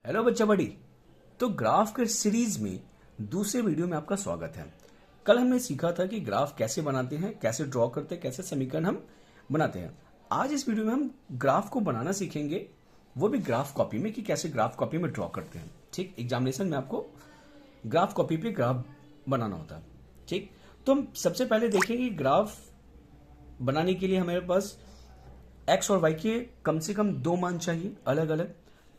Hello बच्चा बड़ी। तो ग्राफ के सीरीज में दूसरे वीडियो में आपका स्वागत है। कल हमने सीखा था कि ग्राफ कैसे बनाते हैं, कैसे ड्रॉ करते हैं, कैसे समीकरण हम बनाते हैं। आज इस वीडियो में हम ग्राफ को बनाना सीखेंगे, वो भी ग्राफ कॉपी में, कि कैसे ग्राफ कॉपी में ड्रॉ करते हैं। ठीक, एग्जामिनेशन में आपको ग्राफ कॉपी पे ग्राफ बनाना होता है। ठीक, तो हम सबसे पहले देखेंगे ग्राफ बनाने के लिए हमारे पास एक्स और वाई के कम से कम दो मान चाहिए अलग अलग।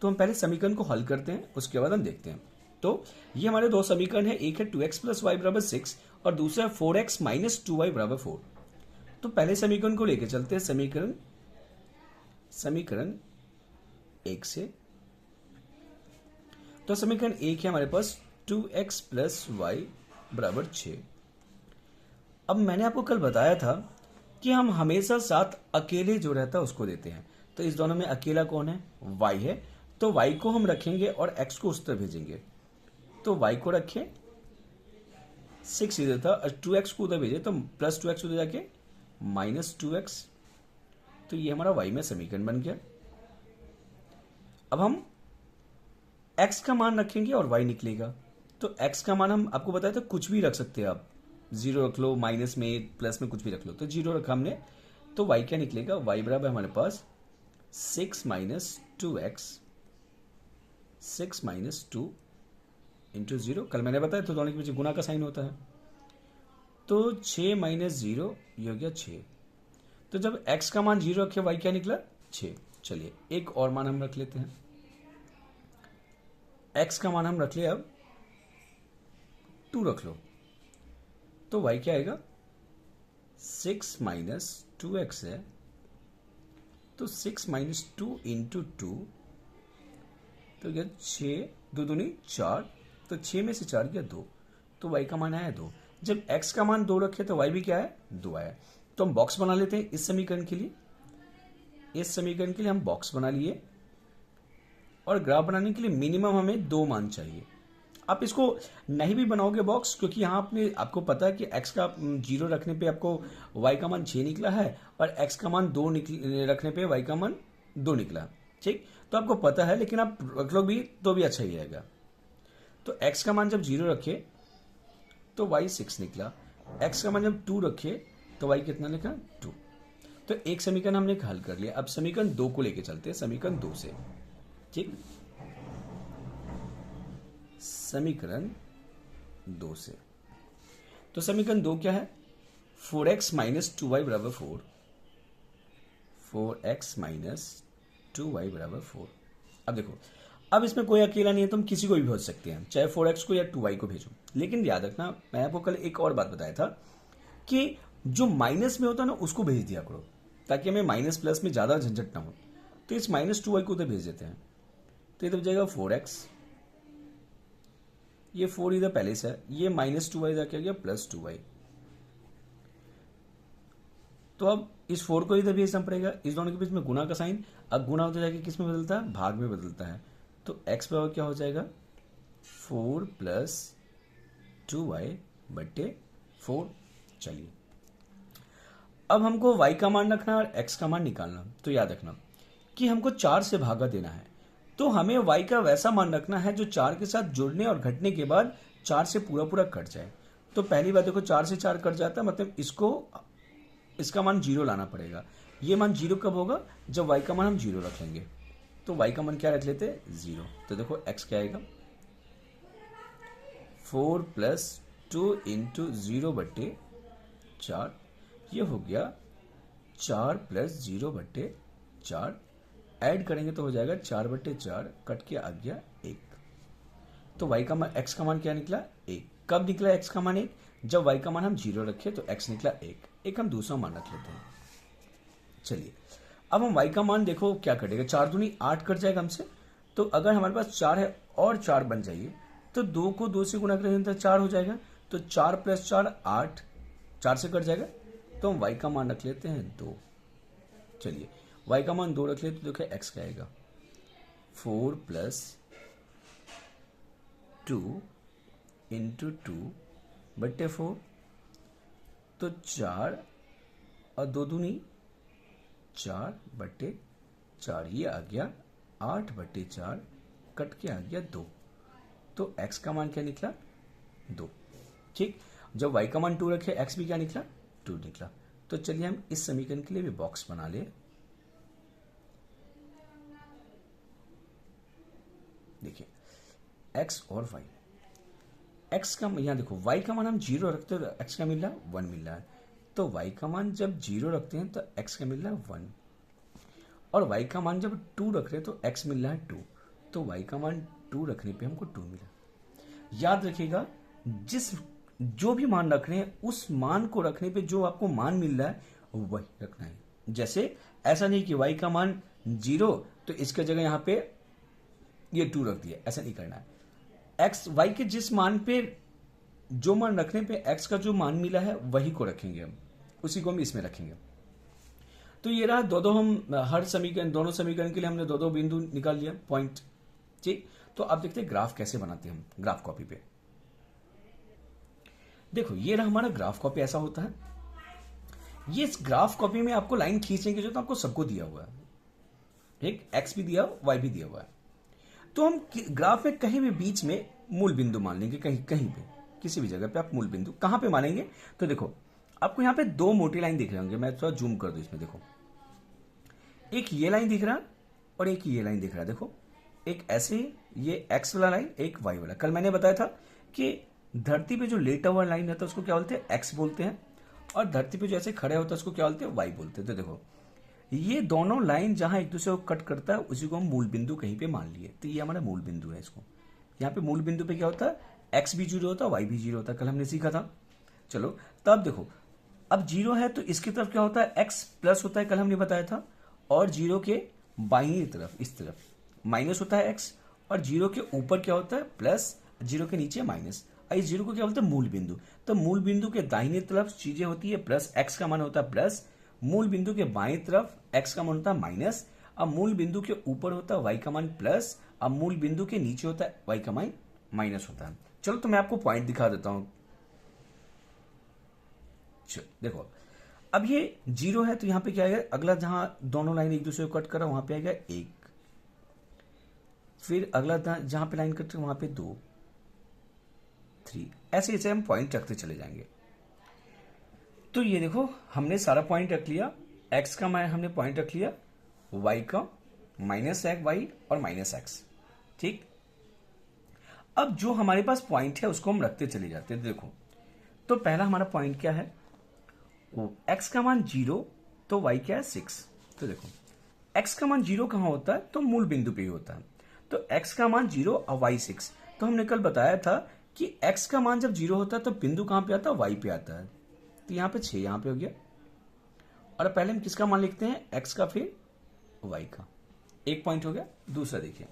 तो हम पहले समीकरण को हल करते हैं, उसके बाद हम देखते हैं। तो ये हमारे दो समीकरण है, एक है 2x प्लस वाई बराबर 6 और दूसरा है 4x माइनस 2y बराबर 4। तो पहले समीकरण को लेके चलते हैं, समीकरण एक से। तो समीकरण एक है हमारे पास 2x प्लस वाई बराबर 6। अब मैंने आपको कल बताया था कि हम हमेशा साथ अकेले जो रहता है उसको देते हैं। तो इस दोनों में अकेला कौन है? y है। तो y को हम रखेंगे और x को उस तरफ भेजेंगे। तो y को रखें 6 इधर था और 2x को उधर भेजे तो प्लस 2x उधर जाके माइनस 2x। तो ये हमारा y में समीकरण बन गया। अब हम x का मान रखेंगे और y निकलेगा। तो x का मान हम आपको बताया था कुछ भी रख सकते हैं आप, जीरो रख लो, माइनस में, प्लस में, कुछ भी रख लो। तो जीरो रखा हमने, तो y क्या निकलेगा? y बराबर हमारे पास 6 minus 2x, 6 minus 2 into zero. कल मैंने बताया तो दोनों के पीछे गुना का साइन होता है। तो 6 माइनस जीरो, ये हो गया 6। तो जब x का मान जीरो रखे, y क्या निकला? 6। चलिए एक और मान हम रख लेते हैं। x का मान हम रख ले, अब 2 रख लो। तो y क्या आएगा? 6 माइनस 2x है, तो 6 माइनस 2 इंटू 2, तो क्या 6 दो दूनी 4, तो 6 में से 4 गया 2। तो y का मान आया 2। जब x का मान 2 रखे तो y भी क्या है? 2 आया। तो हम बॉक्स बना लेते हैं इस समीकरण के लिए। इस समीकरण के लिए हम बॉक्स बना लिए, और ग्राफ बनाने के लिए मिनिमम हमें 2 मान चाहिए। आप इसको नहीं भी बनाओगे बॉक्स, क्योंकि यहाँ आपको पता है कि x का 0 रखने पे आपको y का मान 6 निकला है, और x का मान 2 रखने पे y का मान 2 निकला। ठीक, तो आपको पता है, लेकिन आप रख लो भी तो भी अच्छा ही रहेगा। तो x का मान जब 0 रखे तो y 6 निकला। x का मान जब 2 रखे तो y कितना लिखा? 2। तो एक समीकरण हमने हल कर लिया। अब समीकरण 2 को लेके चलते हैं, समीकरण 2 से। ठीक, समीकरण 2 से। तो समीकरण 2 क्या है? 4x माइनस 2y बराबर 4, 4x माइनस 2y बराबर 4। अब देखो, अब इसमें कोई अकेला नहीं है, तुम किसी को भी भेज सकते हैं, चाहे 4x को या 2y को भेजो। लेकिन याद रखना, मैं आपको कल एक और बात बताया था कि जो माइनस में होता है ना उसको भेज दिया करो, ताकि हमें माइनस प्लस में ज़्यादा झंझट ना हो। तो इस माइनस 2y को उधर भेज देते हैं। तो इधर जाएगा 4x, ये 4 इधर पहले से है, ये माइनस 2y जाके आ गया प्लस 2y। तो अब इस 4 को इधर भेजना पड़ेगा, इस दोनों के बीच में गुना का साइन। अब गुना होता जाके किस में बदलता है? भाग में बदलता है। तो x बराबर क्या हो जाएगा? 4 प्लस 2y बट्टे 4। चलिए, अब हमको y का मान रखना और x का मान निकालना। तो याद रखना कि हमको 4 से भागा देना है, तो हमें y का वैसा मान रखना है जो 4 के साथ जुड़ने और घटने के बाद 4 से पूरा पूरा कट जाए। तो पहली बात देखो, 4 से 4 कट जाता है, मतलब इसका मान 0 लाना पड़ेगा। ये मान 0 कब होगा? जब y का मान हम 0 रख लेंगे। तो y का मान क्या रख लेते हैं? 0। तो देखो x क्या आएगा? 4 प्लस 2 इंटू 0 बट्टे 4। ये हो गया 4 प्लस 0 बट्टे 4। ऐड करेंगे तो हो जाएगा 4 बट्टे 4, कट के आ गया 1। तो y का मान, x का मान क्या निकला? 1। कब निकला x का मान 1? जब y का मान हम 0 रखे तो x निकला 1। एक हम दूसरा मान रख लेते हैं। चलिए, अब हम y का मान देखो क्या कटेगा, 4 दूनी 8 कट जाएगा हमसे। तो अगर हमारे पास 4 है और 4 बन जाइए, तो 2 को 2 से गुना करेंगे तो 4 हो जाएगा। तो 4 प्लस 4 8, 4 से कट जाएगा। तो हम y का मान रख लेते हैं 2। चलिए, y का मान 2 रख लेते, तो देखो x क्या आएगा? 4 प्लस 2 इंटू 2 बट्टे 4। तो 4 और 2 दूनी 4 बट्टे 4, ये आ गया 8 बट्टे 4 कट के आ गया 2, तो x का मान क्या निकला 2। ठीक, जब y का मान 2 रखे x भी क्या निकला 2 निकला। तो चलिए हम इस समीकरण के लिए भी बॉक्स बना ले। देखिए x और y, x का यहाँ देखो y का मान हम 0 रखते हैं तो x का मिल रहा है 1 मिल रहा है, तो y का मान जब 0 रखते हैं तो x का मिल रहा है 1, और y का मान जब 2 रख रहे हैं तो x मिल रहा है 2, तो y का मान 2 रखने पे हमको 2 मिला। याद रखिएगा जो भी मान रख रहे हैं उस मान को रखने पे जो आपको मान मिल रहा है वही रखना है। जैसे ऐसा नहीं कि y का मान 0 तो इसके जगह यहाँ पे ये 2 रख दिया, ऐसा नहीं करना है। x y के जिस मान पे जो मान रखने पे x का जो मान मिला है वही को रखेंगे हम, उसी को हम इसमें रखेंगे। तो ये रहा दो हम हर समीकरण, दोनों समीकरण के लिए हमने दो बिंदु निकाल लिया पॉइंट। ठीक, तो अब देखते हैं ग्राफ कैसे बनाते हैं हम ग्राफ कॉपी पे। देखो ये रहा हमारा ग्राफ कॉपी, ऐसा होता है। ये इस ग्राफ कॉपी में आपको लाइन खींचने की जरूरत आपको सबको दिया हुआ है, ठीक, x भी दिया y भी दिया हुआ है। तो हम ग्राफ में कहीं भी बीच में मूल बिंदु मान लेंगे, कहीं पे किसी भी जगह पे आप मूल बिंदु कहां पे मानेंगे। तो देखो आपको यहां पे 2 मोटी लाइन दिख रहे होंगे, मैं थोड़ा जूम कर दूं इसमें। देखो एक ये लाइन दिख रहा है और एक ये लाइन दिख रहा है। देखो एक ऐसे ये x वाला लाइन, एक y वाला। कल मैंने बताया था कि धरती पे जो लेटा हुआ लाइन रहता है उसको क्या बोलते हैं x बोलते हैं, और धरती पे जो ऐसे खड़े होता है उसको क्या बोलते हैं y बोलते हैं। तो देखो ये दोनों लाइन जहां एक दूसरे को कट करता है उसी को हम मूल बिंदु कहीं पे मान लिए, तो ये हमारा मूल बिंदु है। इसको यहाँ पे मूल बिंदु पे क्या होता है x भी 0 होता है y भी 0 होता है, कल हमने सीखा था। चलो तब देखो अब 0 है तो इसकी तरफ क्या होता है x प्लस होता है, कल हमने बताया था, और 0 के बाईं तरफ इस तरफ माइनस होता है x, और 0 के ऊपर क्या होता है प्लस, 0 के नीचे माइनस। इस 0 को क्या बोलते हैं मूल बिंदु। तो मूल बिंदु के दाहिने तरफ चीजें होती है प्लस, x का मान होता है प्लस, मूल बिंदु के बाएं तरफ x का मान होता है माइनस, अब मूल बिंदु के ऊपर होता है y का मान प्लस, अब मूल बिंदु के नीचे होता है y का मान माइनस होता है। चलो तो मैं आपको पॉइंट दिखा देता हूं। देखो अब ये 0 है तो यहां पे क्या आएगा, अगला जहां दोनों लाइन एक दूसरे को कट कर रहा वहां पे आएगा 1, फिर अगला जहां पे लाइन कट रही वहां पे 2, 3, ऐसे ऐसे हम पॉइंट रखते चले जाएंगे। तो ये देखो हमने सारा पॉइंट रख लिया, x का हमने पॉइंट रख लिया, y का माइनस एक्स वाई और माइनस एक्स। ठीक, अब जो हमारे पास पॉइंट है उसको हम रखते चले जाते हैं। देखो तो पहला हमारा पॉइंट क्या है, वो x का मान 0 तो y क्या है 6। तो देखो x का मान 0 कहां होता है, तो मूल बिंदु पे ही होता है। तो x का मान 0 और y 6। तो हमने कल बताया था कि x का मान जब 0 होता है तो बिंदु कहां पे आता है, y पे आता है। तो यहां पे 6 यहां पे हो गया, और पहले हम किसका मान लिखते हैं, x का फिर y का। एक पॉइंट हो गया। दूसरा देखिए,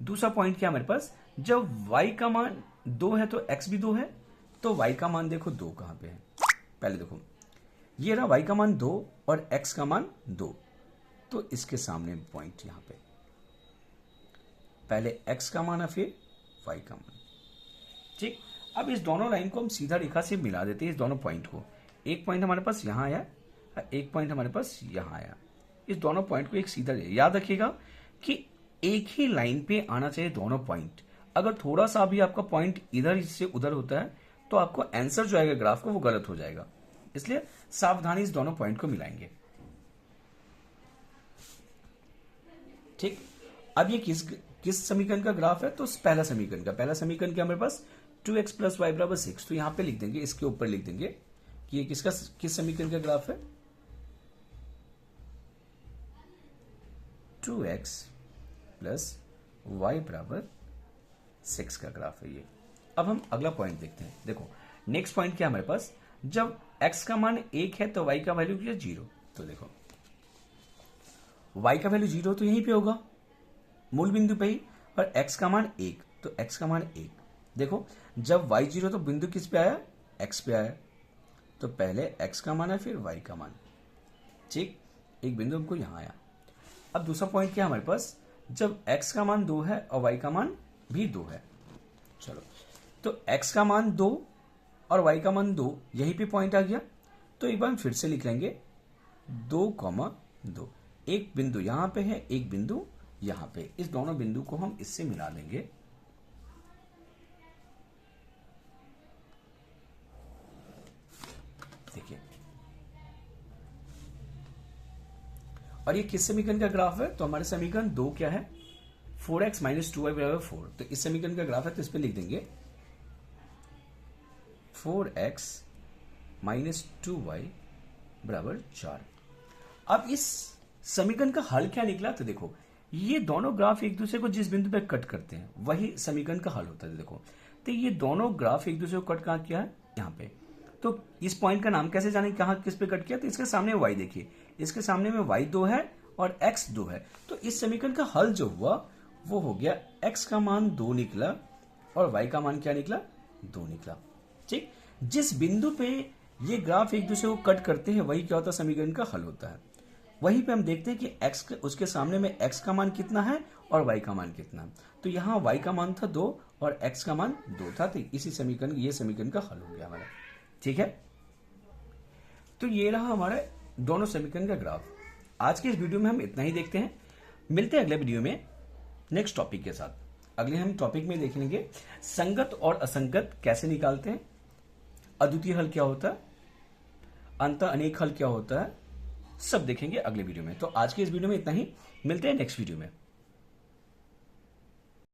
दूसरा पॉइंट क्या हमारे पास, जब y का मान 2 है तो x भी 2 है, तो y का मान देखो 2 कहां पे है। पहले देखो ये रहा y का मान 2 और x का मान 2, तो इसके सामने पॉइंट यहां पे पहले x का मान है फिर y का मान। ठीक, अब इस दोनों लाइन को हम सीधा रेखा से मिला देते हैं, इस दोनों पॉइंट को। एक पॉइंट हमारे पास यहां आया, एक पॉइंट हमारे पास यहां आया, इस दोनों पॉइंट को एक सीधा याद रखिएगा कि एक ही लाइन पे आना चाहिए दोनों पॉइंट। अगर थोड़ा सा भी आपका पॉइंट इधर से उधर होता है तो आपको आंसर जो आएगा ग्राफ को वो गलत हो जाएगा, इसलिए सावधानी इस दोनों पॉइंट को मिलाएंगे। ठीक, अब ये किस समीकरण का ग्राफ है, तो पहला समीकरण का। पहला समीकरण क्या हमारे पास 2x प्लस वाई बराबर 6, तो यहां पे लिख देंगे, इसके ऊपर लिख देंगे कि ये किस समीकरण का ग्राफ है, 2x प्लस वाई बराबर 6 का ग्राफ है ये। अब हम अगला पॉइंट देखते हैं। देखो नेक्स्ट पॉइंट क्या हमारे पास, जब x का मान 1 है तो y का वैल्यू क्या 0। तो देखो y का वैल्यू 0 तो यहीं पे होगा मूल बिंदु पे ही, और x का मान 1 तो x का मान 1। देखो जब y 0 तो बिंदु किस पे आया, x पे आया, तो पहले x का मान है फिर y का मान। ठीक, एक बिंदु हमको यहां आया। अब दूसरा पॉइंट क्या है हमारे पास, जब x का मान 2 है और y का मान भी 2 है। चलो तो x का मान 2 और y का मान 2, यहीं पे पॉइंट आ गया। तो एक बार हम फिर से लिख लेंगे 2, 2, एक बिंदु यहां पे है, एक बिंदु यहां पे इस दोनों बिंदु को हम इससे मिला देंगे। देखिए, और ये किस समीकरण का ग्राफ है? तो हमारे समीकरण 2 क्या है? 4x माइनस 2y बराबर 4। तो इस समीकरण का ग्राफ है, तो इस पे लिख देंगे 4x माइनस 2y बराबर 4। अब इस समीकरण का हल क्या निकला? तो देखो, ये दोनों ग्राफ एक दूसरे को जिस बिंदु पे कट करते हैं वही समीकरण का हल होता है। देखो, तो ये दोनों ग्राफ एक दूसरे को कट कहां किया है? यहां पे। तो इस पॉइंट का नाम कैसे जाने कहां किस पे कट किया? तो इसके सामने y देखिए, इसके सामने में y 2 है और x 2 है। तो इस समीकरण का हल जो हुआ वो हो गया, x का मान 2 निकला और y का मान क्या निकला? 2 निकला। ठीक, जिस बिंदु पे ये ग्राफ एक दूसरे को कट करते हैं वही क्या होता है? समीकरण का हल होता है। वहीं पे हम देखते हैं कि x उसके सामने में x का मान कितना है और y का मान कितना। तो यहाँ y का मान था 2 और x का मान 2 था। तो इसी समीकरण, ये समीकरण का हल हो गया हमारा। ठीक है, तो ये रहा हमारे दोनों समीकरण का ग्राफ। आज के इस वीडियो में हम इतना ही देखते हैं। मिलते हैं अगले वीडियो में नेक्स्ट टॉपिक के साथ। अगले हम टॉपिक में देखेंगे संगत और असंगत कैसे निकालते हैं, अद्वितीय हल क्या होता है, अंतर अनेक हल क्या होता है, सब देखेंगे अगले वीडियो में। तो आज के इस वीडियो में इतना ही, मिलते हैं नेक्स्ट वीडियो में।